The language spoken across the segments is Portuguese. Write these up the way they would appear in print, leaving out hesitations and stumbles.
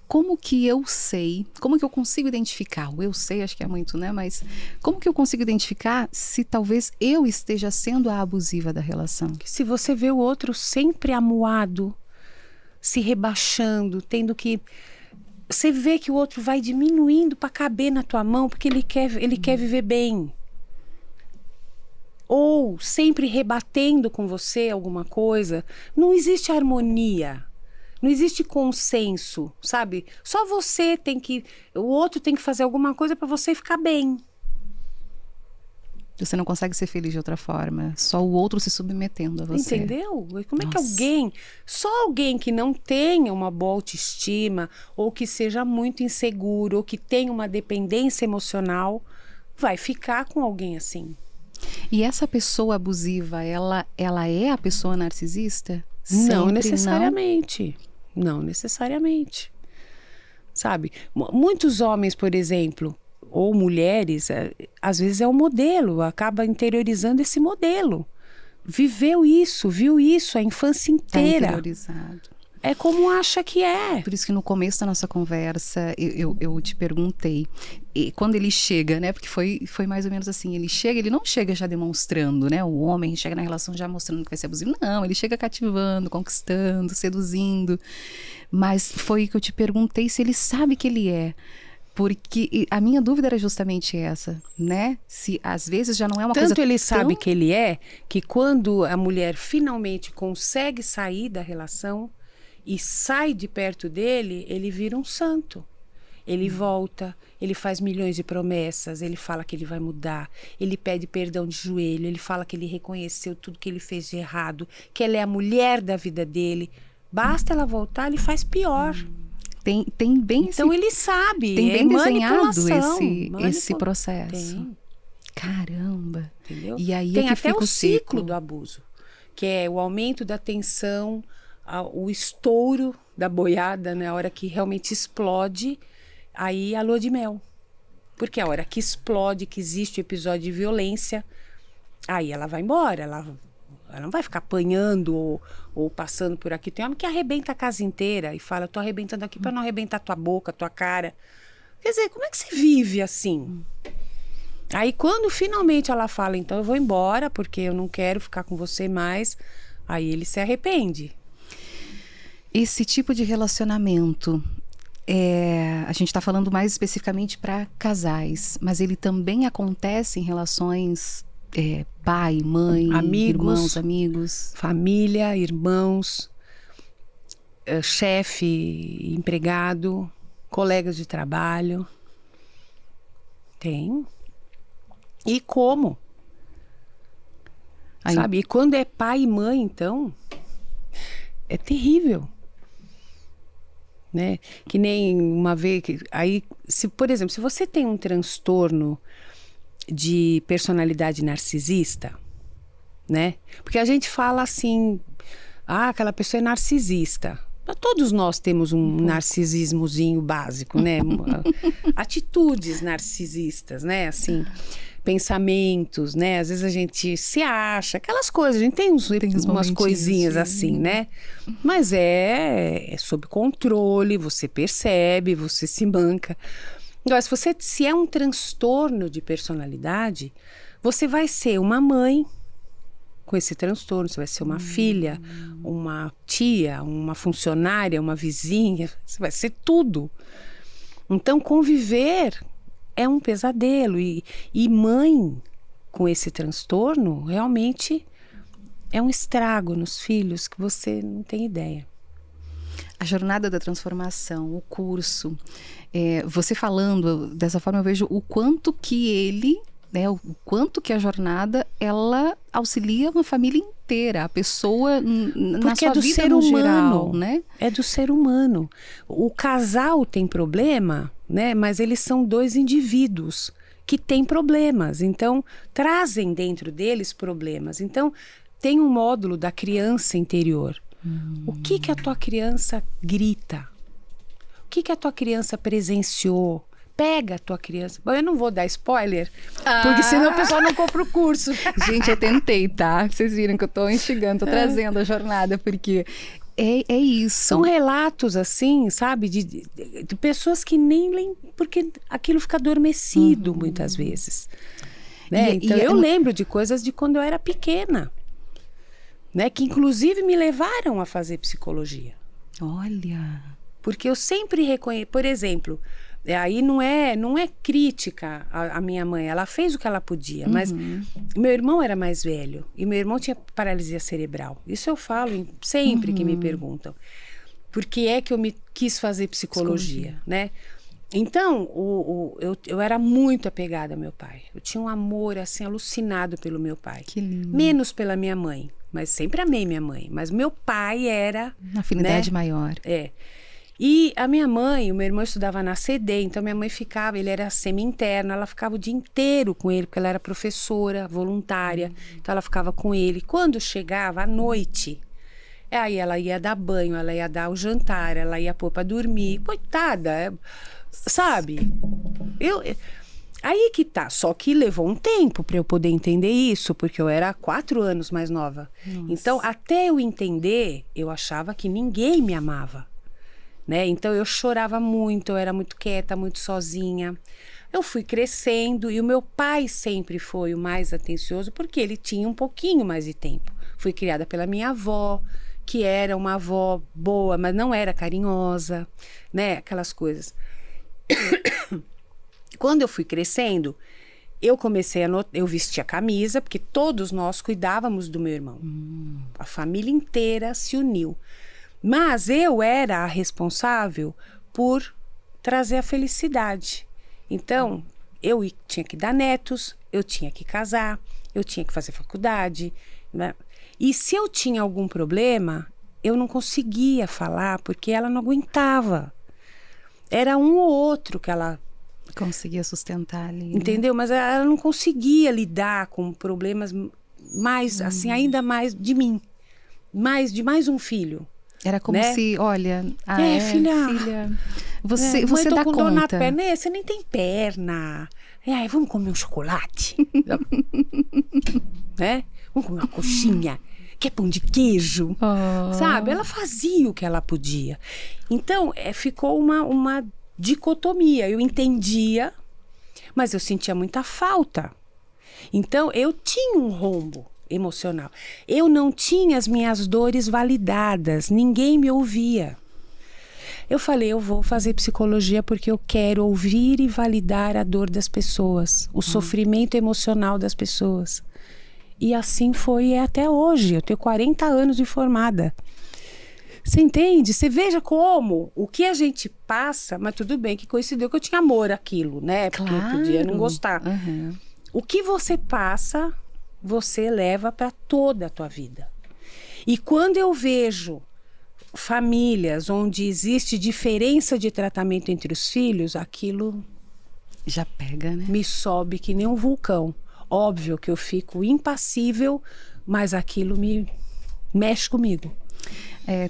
Como que eu sei, como que eu consigo identificar? O eu sei, acho que é muito, né? Mas como que eu consigo identificar se talvez eu esteja sendo a abusiva da relação? Se você vê o outro sempre amuado, se rebaixando, tendo que... Você vê que o outro vai diminuindo para caber na tua mão, porque ele quer viver bem. Ou sempre rebatendo com você alguma coisa. Não existe harmonia. Não existe consenso, sabe? Só você tem que... O outro tem que fazer alguma coisa para você ficar bem. Você não consegue ser feliz de outra forma. Só o outro se submetendo a você. Entendeu? Como é que Nossa. alguém... Só alguém que não tenha uma boa autoestima, ou que seja muito inseguro, ou que tenha uma dependência emocional, vai ficar com alguém assim. E essa pessoa abusiva, ela é a pessoa narcisista? Não Sempre necessariamente. Não necessariamente. Sabe? Muitos homens, por exemplo, ou mulheres, às vezes é o modelo, acaba interiorizando esse modelo. Viveu isso, viu isso a infância Tá inteira. interiorizado. É como acha que é. Por isso que no começo da nossa conversa eu te perguntei, e quando ele chega, né? Porque foi mais ou menos assim, ele não chega já demonstrando, né? O homem chega na relação já mostrando que vai ser abusivo. Não, ele chega cativando, conquistando, seduzindo. Mas foi que eu te perguntei se ele sabe que ele é. Porque a minha dúvida era justamente essa, né? Se às vezes já não é uma coisa Tanto ele sabe que ele é, que quando a mulher finalmente consegue sair da relação e sai de perto dele, ele vira um santo. Ele volta, ele faz milhões de promessas, ele fala que ele vai mudar, ele pede perdão de joelho, ele fala que ele reconheceu tudo que ele fez de errado, que ela é a mulher da vida dele. Basta ela voltar, ele faz pior. Tem bem Então ele sabe. tem bem desenhado manipulação. esse processo. Tem. Caramba. Entendeu? E aí tem é que até fica o ciclo ciclo do abuso, que é o aumento da tensão, o estouro da boiada, né? A hora que realmente explode, aí a lua de mel. Porque a hora que explode, que existe o episódio de violência, aí ela vai embora, ela não vai ficar apanhando ou passando por aqui. Tem homem que arrebenta a casa inteira e fala, tô arrebentando aqui para não arrebentar tua boca, tua cara. Quer dizer, como é que você vive assim? Aí quando finalmente ela fala, então eu vou embora porque eu não quero ficar com você mais, aí ele se arrepende. Esse tipo de relacionamento, a gente está falando mais especificamente para casais, mas ele também acontece em relações pai, mãe, Amigos, irmãos, amigos. Família, irmãos, chefe, empregado, colegas de trabalho. Tem. E como? Aí, sabe? E quando é pai e mãe, então, é terrível. Né? Que nem uma vez... Aí, por exemplo, se você tem um transtorno de personalidade narcisista, né? Porque a gente fala assim, aquela pessoa é narcisista. Todos nós temos um narcisismozinho básico, né? Atitudes narcisistas, né? Assim, pensamentos, né? Às vezes a gente se acha, aquelas coisas, a gente tem umas coisinhas assim, né? Mas é sob controle, você percebe, você se manca. Agora, se é um transtorno de personalidade, você vai ser uma mãe com esse transtorno, você vai ser uma filha, uma tia, uma funcionária, uma vizinha, você vai ser tudo. Então, conviver é um pesadelo. E mãe com esse transtorno realmente é um estrago nos filhos que você não tem ideia. A jornada da transformação, o curso, você falando dessa forma, eu vejo o quanto que ele, né, o quanto que a jornada, ela auxilia uma família inteira, a pessoa na sua vida no geral, né? É do ser humano. O casal tem problema, né? Mas eles são dois indivíduos que têm problemas, então trazem dentro deles problemas. Então tem um módulo da criança interior. O que a tua criança grita? O que a tua criança presenciou? Pega a tua criança. Bom, eu não vou dar spoiler, porque senão o pessoal não compra o curso. Gente, eu tentei, tá? Vocês viram que eu tô instigando, tô trazendo a jornada, porque É isso. São relatos, assim, sabe, de pessoas que nem lembram, porque aquilo fica adormecido muitas vezes. Né? Então, eu lembro de coisas de quando eu era pequena, né? Que inclusive me levaram a fazer psicologia. Olha. Porque eu sempre reconheço, por exemplo, aí não é crítica à minha mãe, ela fez o que ela podia, mas meu irmão era mais velho e meu irmão tinha paralisia cerebral. Isso eu falo sempre que me perguntam. Por que é que eu quis fazer psicologia, né? Então, eu era muito apegada ao meu pai. Eu tinha um amor, assim, alucinado pelo meu pai. Que lindo. Menos pela minha mãe, mas sempre amei minha mãe. Mas meu pai era... Uma afinidade, né, maior. É. E a minha mãe, o meu irmão estudava na CD, então minha mãe ficava, ele era semi-interno, ela ficava o dia inteiro com ele, porque ela era professora, voluntária. Então ela ficava com ele. Quando chegava à noite... Aí ela ia dar banho, ela ia dar o jantar, ela ia pôr pra dormir. Coitada, sabe? Aí que tá. Só que levou um tempo pra eu poder entender isso, porque eu era 4 anos mais nova. Nossa. Então, até eu entender, eu achava que ninguém me amava. Né? Então, eu chorava muito, eu era muito quieta, muito sozinha. Eu fui crescendo e o meu pai sempre foi o mais atencioso, porque ele tinha um pouquinho mais de tempo. Fui criada pela minha avó, que era uma avó boa, mas não era carinhosa, né? Aquelas coisas. Quando eu fui crescendo, eu comecei eu vestia camisa, porque todos nós cuidávamos do meu irmão. A família inteira se uniu. Mas eu era a responsável por trazer a felicidade. Então, eu tinha que dar netos, eu tinha que casar, eu tinha que fazer faculdade, né? E se eu tinha algum problema, eu não conseguia falar, porque ela não aguentava. Era um ou outro que ela... conseguia sustentar ali. Entendeu? Né? Mas ela não conseguia lidar com problemas mais, assim, ainda mais de mim. De mais um filho. Era como, né? Se, olha... filha, você tô dá com conta. Dor na perna. Você nem tem perna. Vamos comer um chocolate? Né? Vamos comer uma coxinha? Quer pão de queijo? Sabe? Ela fazia o que ela podia. Então, ficou uma dicotomia. Eu entendia, mas eu sentia muita falta. Então, eu tinha um rombo emocional. Eu não tinha as minhas dores validadas. Ninguém me ouvia. Eu falei, eu vou fazer psicologia porque eu quero ouvir e validar a dor das pessoas, o sofrimento emocional das pessoas. E assim foi até hoje. Eu tenho 40 anos de formada. Você entende? Você veja como o que a gente passa, mas tudo bem que coincidiu que eu tinha amor àquilo, né? Porque eu podia não gostar. O que você passa, você leva para toda a tua vida. E quando eu vejo famílias onde existe diferença de tratamento entre os filhos, aquilo já pega, né? Me sobe que nem um vulcão. Óbvio que eu fico impassível, mas aquilo me mexe comigo.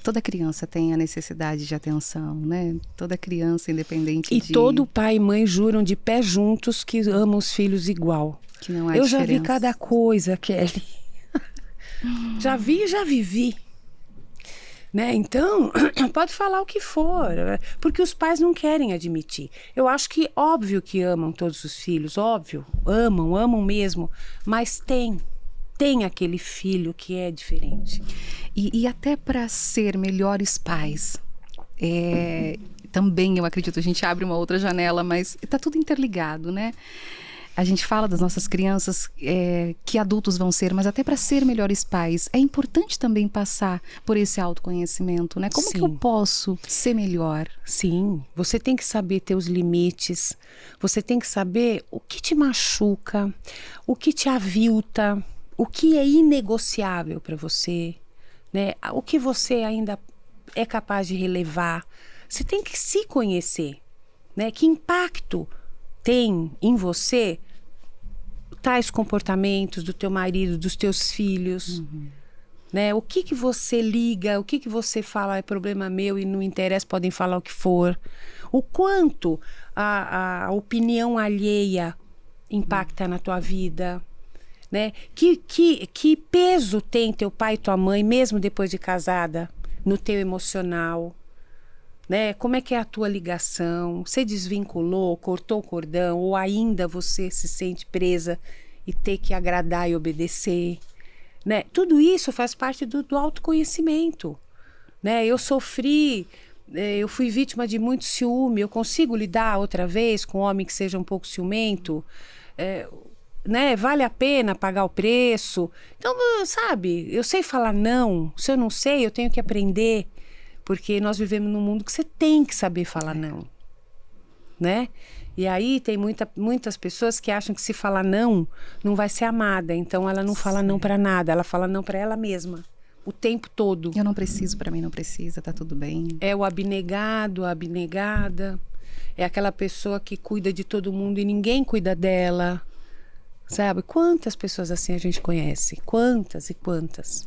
Toda criança tem a necessidade de atenção, né? Toda criança, independente E todo pai e mãe juram de pé juntos que amam os filhos igual. Que não há Eu diferença. Já vi cada coisa, Kelly. Já vi e já vivi. Né? Então, pode falar o que for, porque os pais não querem admitir. Eu acho que óbvio que amam todos os filhos, óbvio, amam mesmo, mas tem aquele filho que é diferente. E até para ser melhores pais, também eu acredito, a gente abre uma outra janela, mas está tudo interligado, né? A gente fala das nossas crianças, que adultos vão ser, mas até para ser melhores pais, é importante também passar por esse autoconhecimento, né? Como que eu posso ser melhor? Sim, você tem que saber ter os limites, você tem que saber o que te machuca, o que te avilta, o que é inegociável para você, né? O que você ainda é capaz de relevar. Você tem que se conhecer, né? Que impacto tem em você tais comportamentos do teu marido, dos teus filhos, né? O que você liga, o que você fala é problema meu e não interessa, podem falar o que for. O quanto a opinião alheia impacta na tua vida, né? Que peso tem teu pai e tua mãe, mesmo depois de casada, no teu emocional, né? Como é que é a tua ligação? Você desvinculou, cortou o cordão, ou ainda você se sente presa e ter que agradar e obedecer, né? Tudo isso faz parte do autoconhecimento, né? Eu sofri, eu fui vítima de muito ciúme, eu consigo lidar outra vez com um homem que seja um pouco ciumento, né? Vale a pena pagar o preço? Então, sabe, eu sei falar não. Se eu não sei, eu tenho que aprender, porque nós vivemos num mundo que você tem que saber falar não, né? E aí tem muitas pessoas que acham que se falar não, não vai ser amada. Então ela não fala não para nada, ela fala não para ela mesma o tempo todo. Eu não preciso, para mim não precisa, tá tudo bem. É o abnegado, a abnegada, é aquela pessoa que cuida de todo mundo e ninguém cuida dela. Sabe? Quantas pessoas assim a gente conhece? Quantas e quantas?